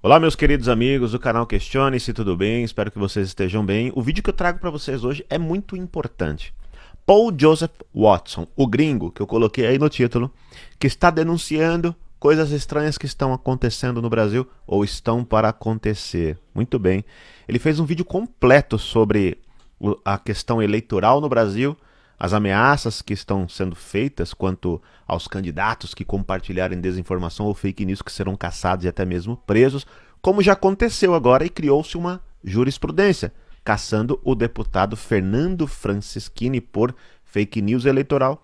Olá, meus queridos amigos do canal Questione-se, tudo bem? Espero que vocês estejam bem. O vídeo que eu trago para vocês hoje é muito importante. Paul Joseph Watson, o gringo, que eu coloquei aí no título, que está denunciando coisas estranhas que estão acontecendo no Brasil ou estão para acontecer. Muito bem. Ele fez um vídeo completo sobre a questão eleitoral no Brasil, as ameaças que estão sendo feitas quanto aos candidatos que compartilharem desinformação ou fake news que serão caçados e até mesmo presos, como já aconteceu agora e criou-se uma jurisprudência, caçando o deputado Fernando Francischini por fake news eleitoral,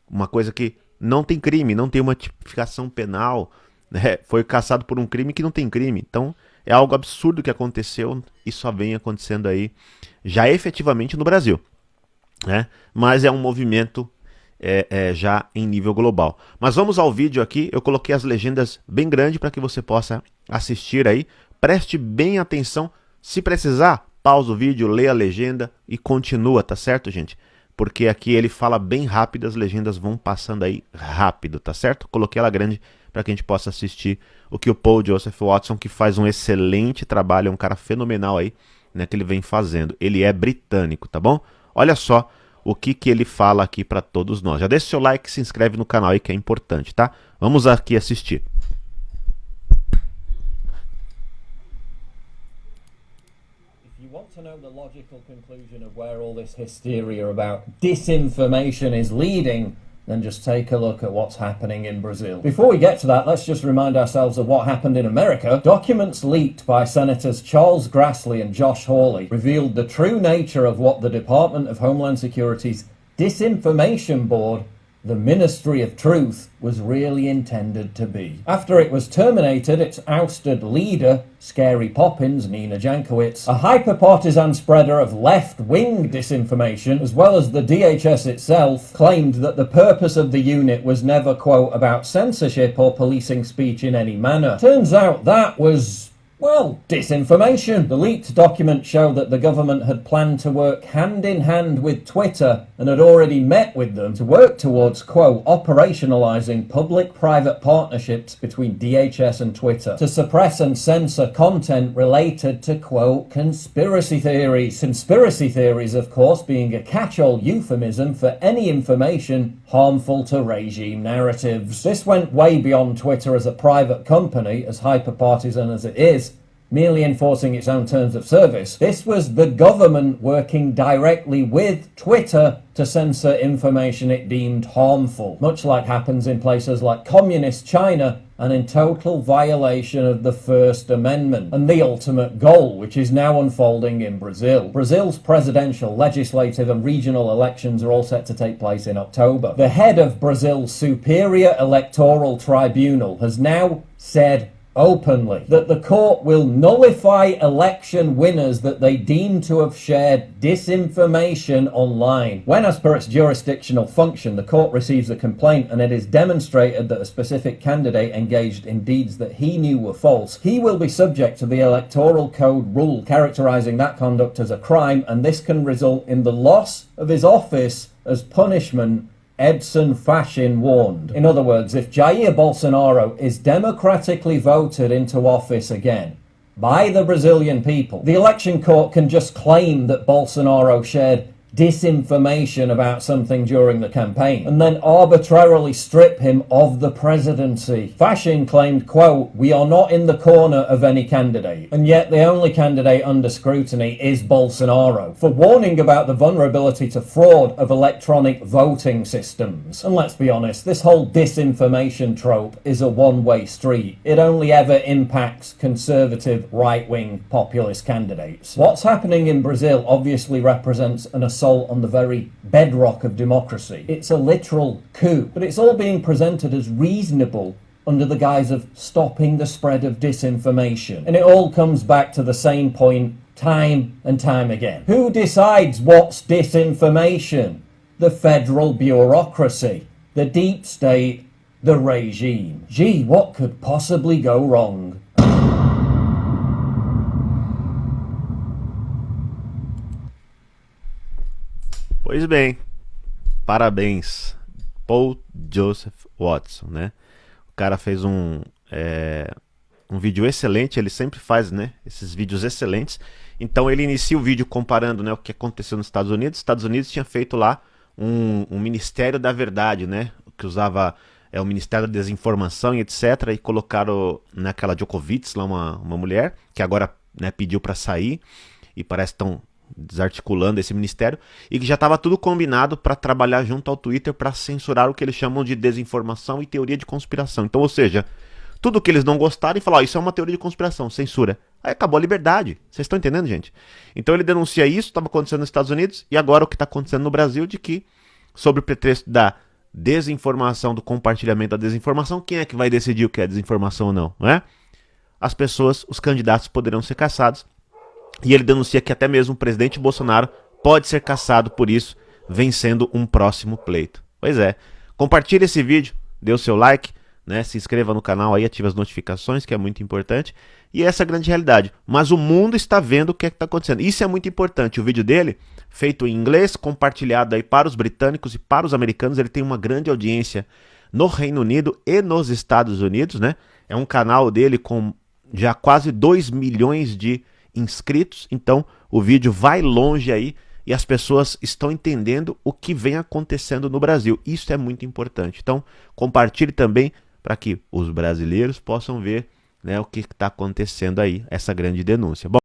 uma coisa que não tem crime, não tem uma tipificação penal, né? Foi caçado por um crime que não tem crime, então é algo absurdo que aconteceu e só vem acontecendo aí já efetivamente no Brasil. Né? Mas é um movimento já em nível global. Mas vamos ao vídeo aqui, eu coloquei as legendas bem grandes para que você possa assistir aí, preste bem atenção, se precisar, pausa o vídeo, lê a legenda e continua, tá certo, gente? Porque aqui ele fala bem rápido, as legendas vão passando aí rápido, tá certo? Coloquei ela grande para que a gente possa assistir o que o Paul Joseph Watson, que faz um excelente trabalho, é um cara fenomenal aí, né, que ele vem fazendo. Ele é britânico, tá bom? Olha só o que ele fala aqui para todos nós. Já deixa o seu like e se inscreve no canal aí que é importante, tá? Vamos aqui assistir. If you want to know the logical conclusion of where all this hysteria about disinformation is leading, then just take a look at what's happening in Brazil. Before we get to that, let's just remind ourselves of what happened in America. Documents leaked by Senators Charles Grassley and Josh Hawley revealed the true nature of what the Department of Homeland Security's Disinformation Board, the Ministry of Truth, was really intended to be. After it was terminated, its ousted leader, Scary Poppins, Nina Jankowicz, a hyper-partisan spreader of left-wing disinformation, as well as the DHS itself, claimed that the purpose of the unit was never, quote, about censorship or policing speech in any manner. Turns out that was, well, disinformation. The leaked documents show that the government had planned to work hand-in-hand with Twitter and had already met with them to work towards, quote, operationalizing public-private partnerships between DHS and Twitter to suppress and censor content related to, quote, conspiracy theories. Conspiracy theories, of course, being a catch-all euphemism for any information harmful to regime narratives. This went way beyond Twitter as a private company, as hyper-partisan as it is, merely enforcing its own terms of service. This was the government working directly with Twitter to censor information it deemed harmful, much like happens in places like communist China and in total violation of the First Amendment, and the ultimate goal, which is now unfolding in Brazil. Brazil's presidential, legislative and regional elections are all set to take place in October. The head of Brazil's Superior Electoral Tribunal has now said openly that the court will nullify election winners that they deem to have shared disinformation online. When, as per its jurisdictional function, the court receives a complaint and it is demonstrated that a specific candidate engaged in deeds that he knew were false, he will be subject to the Electoral Code rule characterizing that conduct as a crime, and this can result in the loss of his office as punishment, Edson Fachin warned. In other words, if Jair Bolsonaro is democratically voted into office again by the Brazilian people, the election court can just claim that Bolsonaro shared disinformation about something during the campaign and then arbitrarily strip him of the presidency. Fachin claimed, quote, "We are not in the corner of any candidate," and yet the only candidate under scrutiny is Bolsonaro, for warning about the vulnerability to fraud of electronic voting systems. And let's be honest, this whole disinformation trope is a one-way street. It only ever impacts conservative, right-wing, populist candidates. What's happening in Brazil obviously represents an assault on the very bedrock of democracy. It's a literal coup, but it's all being presented as reasonable under the guise of stopping the spread of disinformation. And it all comes back to the same point time and time again. Who decides what's disinformation? The federal bureaucracy, the deep state, the regime. Gee, what could possibly go wrong? Pois bem, parabéns, Paul Joseph Watson, né? O cara fez um vídeo excelente, ele sempre faz, né, esses vídeos excelentes. Então ele inicia o vídeo comparando, né, o que aconteceu nos Estados Unidos. Os Estados Unidos tinha feito lá um Ministério da Verdade, né, que usava o Ministério da Desinformação e etc. E colocaram naquela Djokovic, lá uma mulher, que agora, né, pediu para sair e parece que estão desarticulando esse ministério, e que já estava tudo combinado para trabalhar junto ao Twitter para censurar o que eles chamam de desinformação e teoria de conspiração. Então, ou seja, tudo que eles não gostaram e falaram, isso é uma teoria de conspiração, censura. Aí acabou a liberdade. Vocês estão entendendo, gente? Então ele denuncia isso, estava acontecendo nos Estados Unidos, e agora o que está acontecendo no Brasil, de que, sob o pretexto da desinformação, do compartilhamento da desinformação, quem é que vai decidir o que é desinformação ou não, né? As pessoas, os candidatos poderão ser caçados. E ele denuncia que até mesmo o presidente Bolsonaro pode ser caçado por isso, vencendo um próximo pleito. Pois é, compartilhe esse vídeo, dê o seu like, né, se inscreva no canal aí, ative as notificações, que é muito importante. E essa é a grande realidade. Mas o mundo está vendo o que está acontecendo. Isso é muito importante. O vídeo dele, feito em inglês, compartilhado aí para os britânicos e para os americanos, ele tem uma grande audiência no Reino Unido e nos Estados Unidos, né? É um canal dele com já quase 2 milhões de inscritos, então o vídeo vai longe aí e as pessoas estão entendendo o que vem acontecendo no Brasil. Isso é muito importante. Então compartilhe também para que os brasileiros possam ver, né, o que está acontecendo aí, essa grande denúncia. Bom,